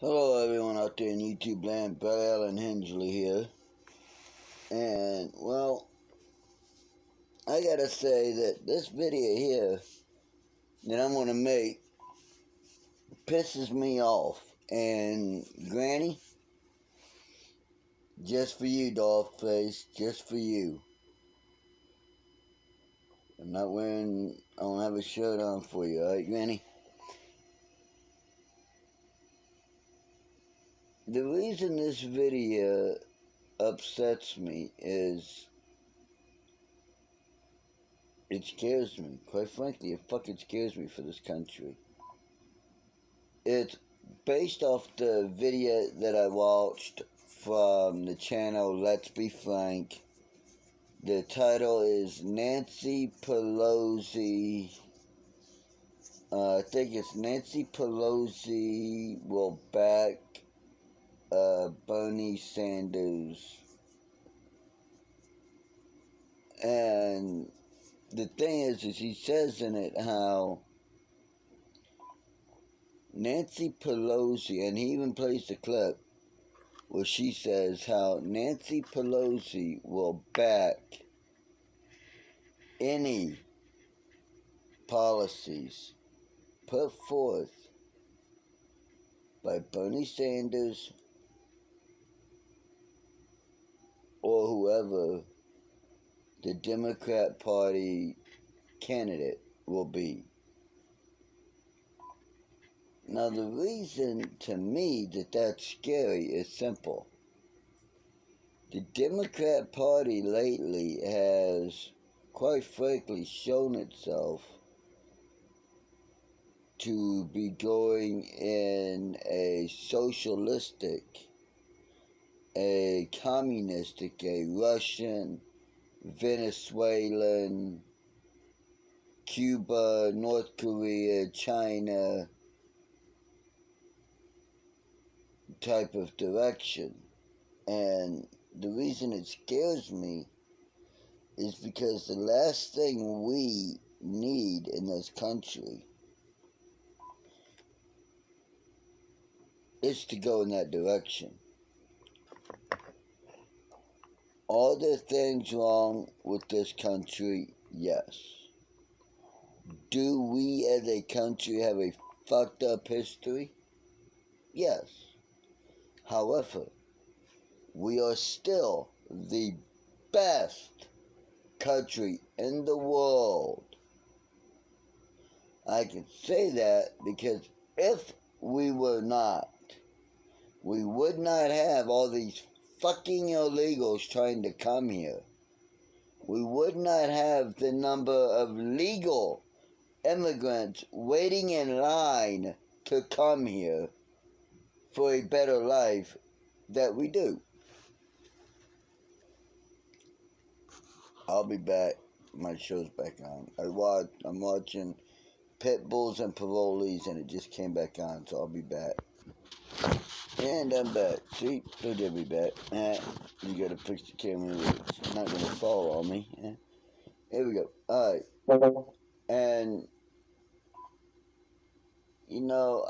Hello everyone out there in YouTube land, Barry Allen Hensley here. And, well, I gotta say that this video here that I'm gonna make pisses me off. And, Granny, just for you, doll face, just for you. I don't have a shirt on for you, alright, Granny? The reason this video upsets me is it scares me. Quite frankly, it fucking scares me for this country. It's based off the video that I watched from the channel Let's Be Frank. The title is Nancy Pelosi. I think it's Nancy Pelosi will back Bernie Sanders. And the thing is he says in it how Nancy Pelosi, and he even plays the clip where she says how Nancy Pelosi will back any policies put forth by Bernie Sanders or whoever the Democrat Party candidate will be. Now, the reason to me that that's scary is simple. The Democrat Party lately has, quite frankly, shown itself to be going in a socialistic, a communistic, a Russian, Venezuelan, Cuba, North Korea, China type of direction. And the reason it scares me is because the last thing we need in this country is to go in that direction. Are there things wrong with this country? Yes. Do we as a country have a fucked up history? Yes. However, we are still the best country in the world. I can say that because if we were not, we would not have all these fucking illegals trying to come here. We would not have the number of legal immigrants waiting in line to come here for a better life that we do. I'll be back. My show's back on. I'm watching Pit Bulls and Parolees, and it just came back on, so I'll be back. And I'm back. See? Told you I'd be back. You gotta fix the camera. It's not gonna fall on me. Here we go. Alright. And,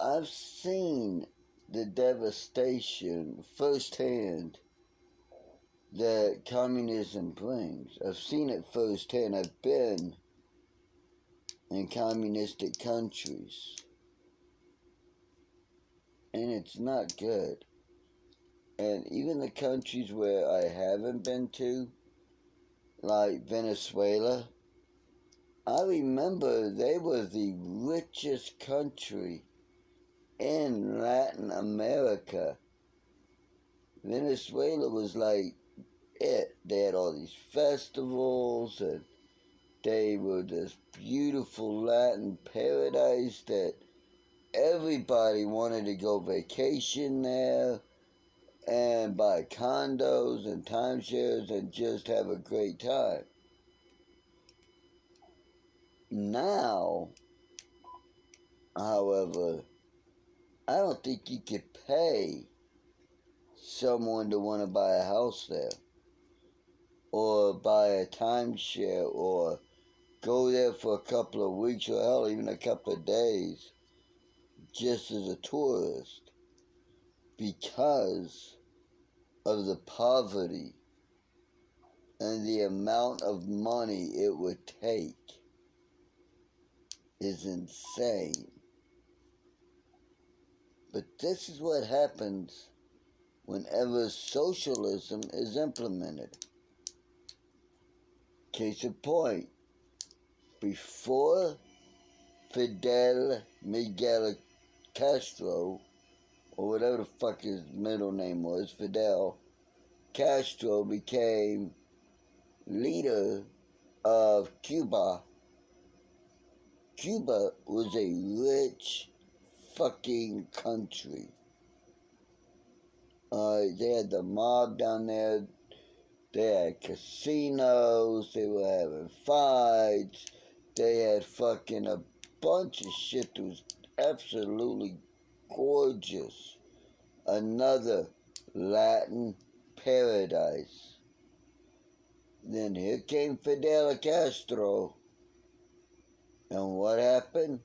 I've seen the devastation firsthand that communism brings. I've seen it firsthand. I've been in communistic countries. And it's not good. And even the countries where I haven't been to, like Venezuela, I remember they were the richest country in Latin America. Venezuela was like it. They had all these festivals, and they were this beautiful Latin paradise that everybody wanted to go vacation there and buy condos and timeshares and just have a great time. Now, however, I don't think you could pay someone to want to buy a house there, or buy a timeshare, or go there for a couple of weeks, or hell, even a couple of days, just as a tourist. because of the poverty and the amount of money it would take is insane. But this is what happens whenever socialism is implemented. Case in point, before Fidel Miguel Castro, or whatever the fuck his middle name was, Fidel Castro became leader of Cuba. Cuba was a rich fucking country. They had the mob down there. They had casinos. They were having fights. They had fucking a bunch of shit that was absolutely gorgeous. Another Latin paradise. Then here came Fidel Castro. And what happened?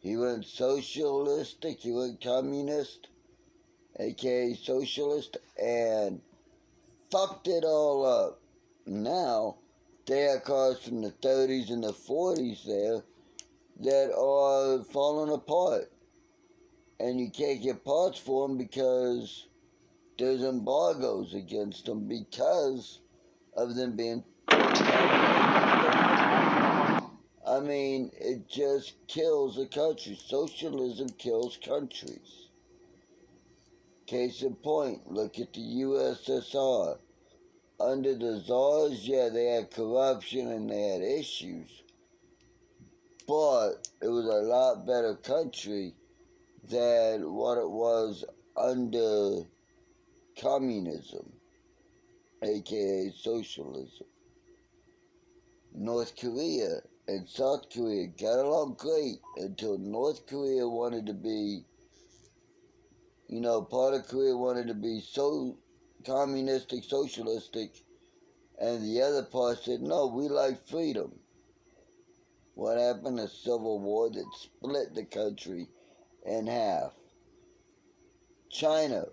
He went socialistic, he went communist, aka socialist, and fucked it all up. Now, they have cars from the 30s and the 40s there that are falling apart. And you can't get parts for them because there's embargoes against them because of them being... I mean, it just kills a country. Socialism kills countries. Case in point, look at the USSR. Under the czars, yeah, they had corruption and they had issues. But it was a lot better country than what it was under communism, aka socialism. North Korea and South Korea got along great until North Korea wanted to be, part of Korea wanted to be so communistic, socialistic, and the other part said, no, we like freedom. What happened? A civil war that split the country in half. China,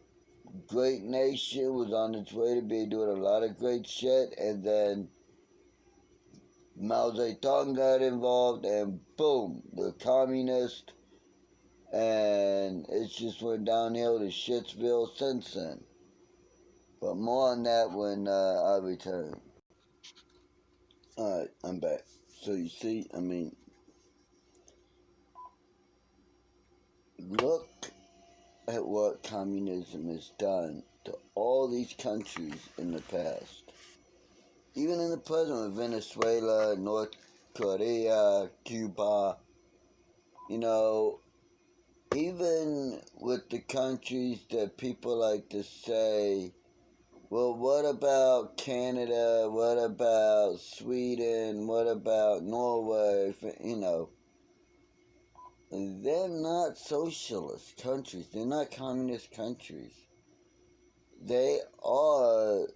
great nation, was on its way to be doing a lot of great shit, and then Mao Zedong got involved, and boom, the communist, and it just went downhill to Shitsville since then. But more on that when I return. Alright, I'm back. So you see, look at what communism has done to all these countries in the past. Even in the present with Venezuela, North Korea, Cuba, even with the countries that people like to say, well, what about Canada? What about Sweden? What about Norway? They're not socialist countries. They're not communist countries. They are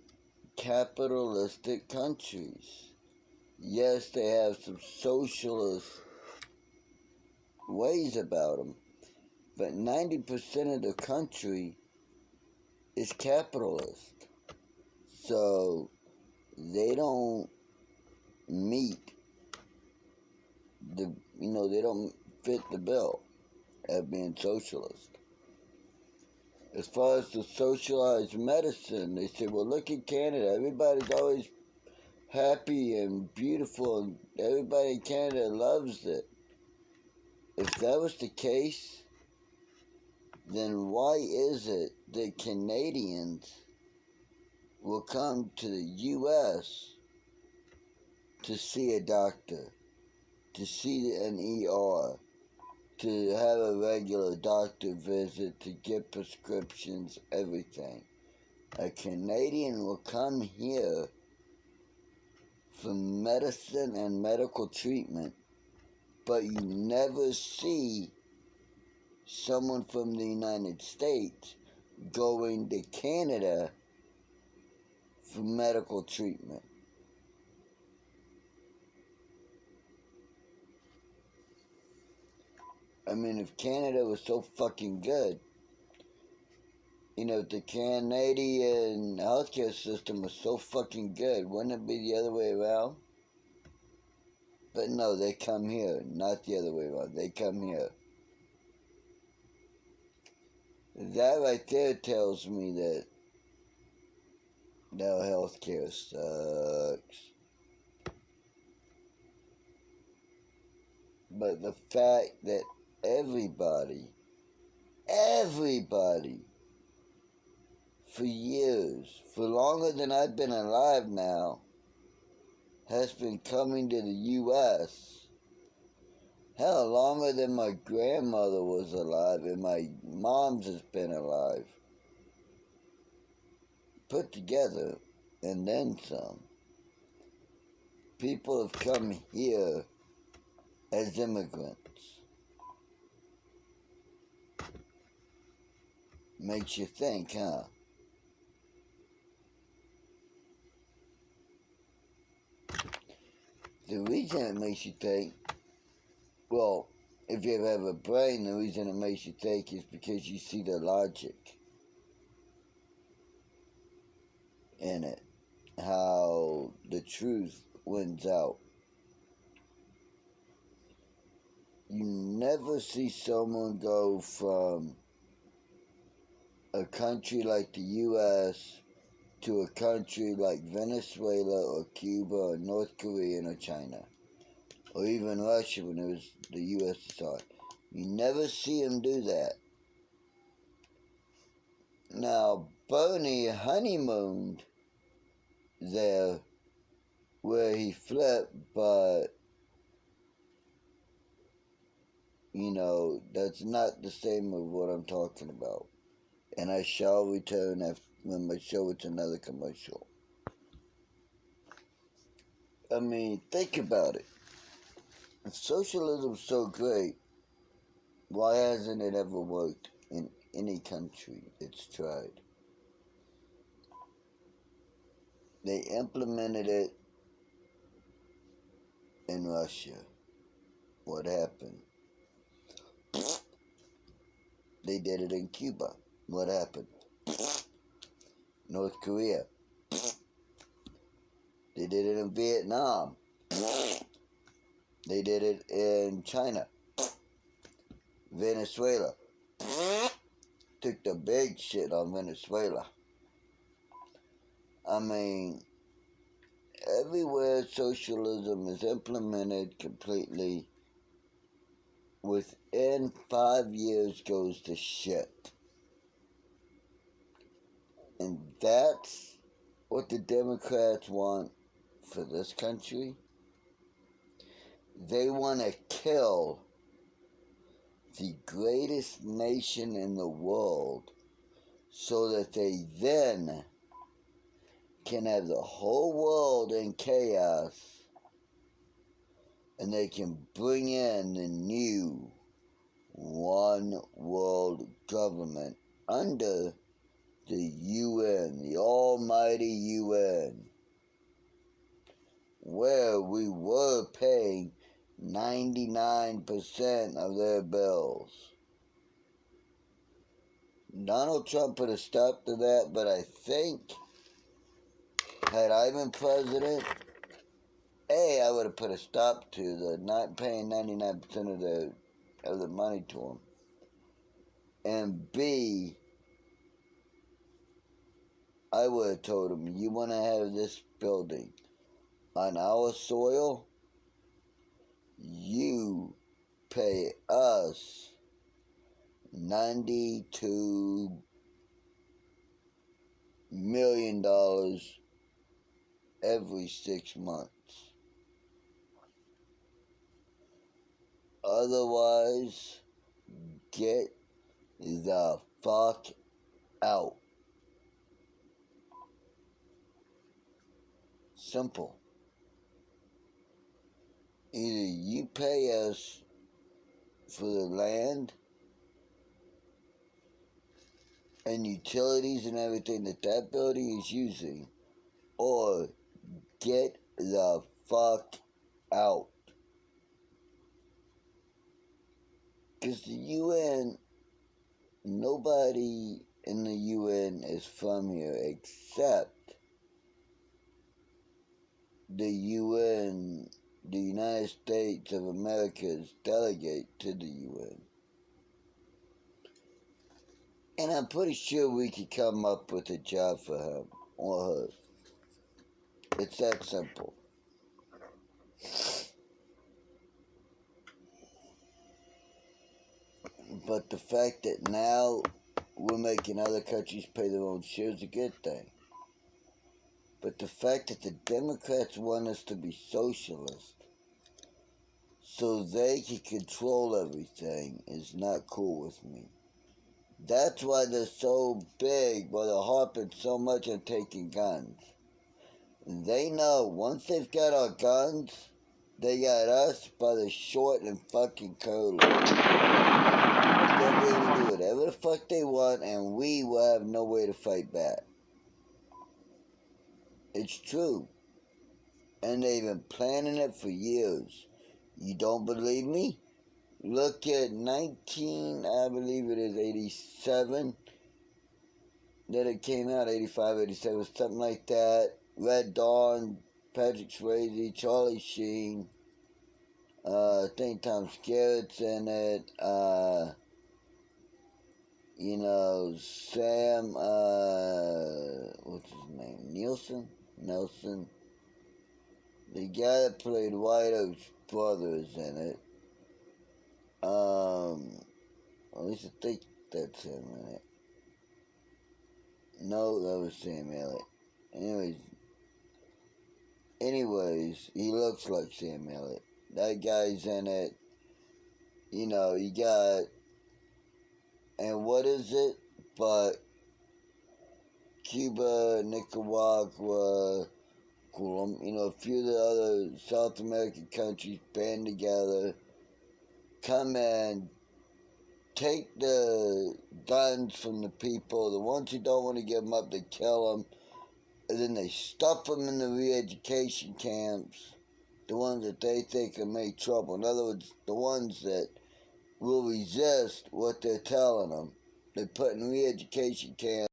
capitalistic countries. Yes, they have some socialist ways about them, but 90% of the country is capitalist. So they don't meet they don't fit the bill of being socialist. As far as the socialized medicine, they say, well, look at Canada. Everybody's always happy and beautiful, and everybody in Canada loves it. If that was the case, then why is it that Canadians will come to the U.S. to see a doctor, to see an ER, to have a regular doctor visit, to get prescriptions, everything? A Canadian will come here for medicine and medical treatment, but you never see someone from the United States going to Canada for medical treatment. I mean, if Canada was so fucking good, If the Canadian healthcare system was so fucking good, wouldn't it be the other way around? But no, they come here, not the other way around. They come here. That right there tells me that our healthcare sucks. But the fact that everybody, for years, for longer than I've been alive now, has been coming to the U.S. Hell, longer than my grandmother was alive and my mom's has been alive. Put together, and then some. People have come here as immigrants. Makes you think, huh? The reason it makes you think, well, if you have a brain, the reason it makes you think is because you see the logic in it. How the truth wins out. You never see someone go from a country like the U.S. to a country like Venezuela or Cuba or North Korea or China. Or even Russia when it was the USSR. You never see them do that. Now, Bernie honeymooned there where he flipped, but, that's not the same of what I'm talking about. And I shall return after when my show it's another commercial. I mean, think about it. If socialism's so great, why hasn't it ever worked in any country it's tried? They implemented it in Russia. What happened? They did it in Cuba. What happened? North Korea. They did it in Vietnam. They did it in China. Venezuela. Took the big shit on Venezuela. I mean, everywhere socialism is implemented completely, within 5 years goes to shit. And that's what the Democrats want for this country. They want to kill the greatest nation in the world so that they then can have the whole world in chaos and they can bring in the new one world government under the UN, the almighty UN, where we were paying 99% of their bills. Donald Trump put a stop to that, but I think had I been president, A, I would have put a stop to the not paying 99% of the money to them. And B, I would have told them, you want to have this building on our soil, you pay us $92 million every 6 months. Otherwise, get the fuck out. Simple. Either you pay us for the land and utilities and everything that building is using, or get the fuck out. Because the UN, nobody in the UN is from here, except the UN, the United States of America's delegate to the UN. And I'm pretty sure we could come up with a job for him or her. It's that simple. But the fact that now we're making other countries pay their own share is a good thing. But the fact that the Democrats want us to be socialist so they can control everything is not cool with me. That's why they're so big, why they're harping so much on taking guns. They know once they've got our guns, they got us by the short and fucking collar. They'll be able to do whatever the fuck they want, and we will have no way to fight back. It's true. And they've been planning it for years. You don't believe me? Look at I believe it is 87, that it came out, 85, 87, something like that. Red Dawn, Patrick Swayze, Charlie Sheen, I think Tom Skerritt's in it, Sam, what's his name, Nelson, the guy that played White Oak's brother is in it, at least I think that's him in it. No, that was Sam Elliott. Anyways, he looks like Sam Elliott. That guy's in it. You got, and what is it but Cuba, Nicaragua, Colombia, a few of the other South American countries band together, come and take the guns from the people. The ones who don't want to give them up, they kill them. And then they stuff them in the re-education camps, the ones that they think will make trouble. In other words, the ones that will resist what they're telling them. They put in re-education camps.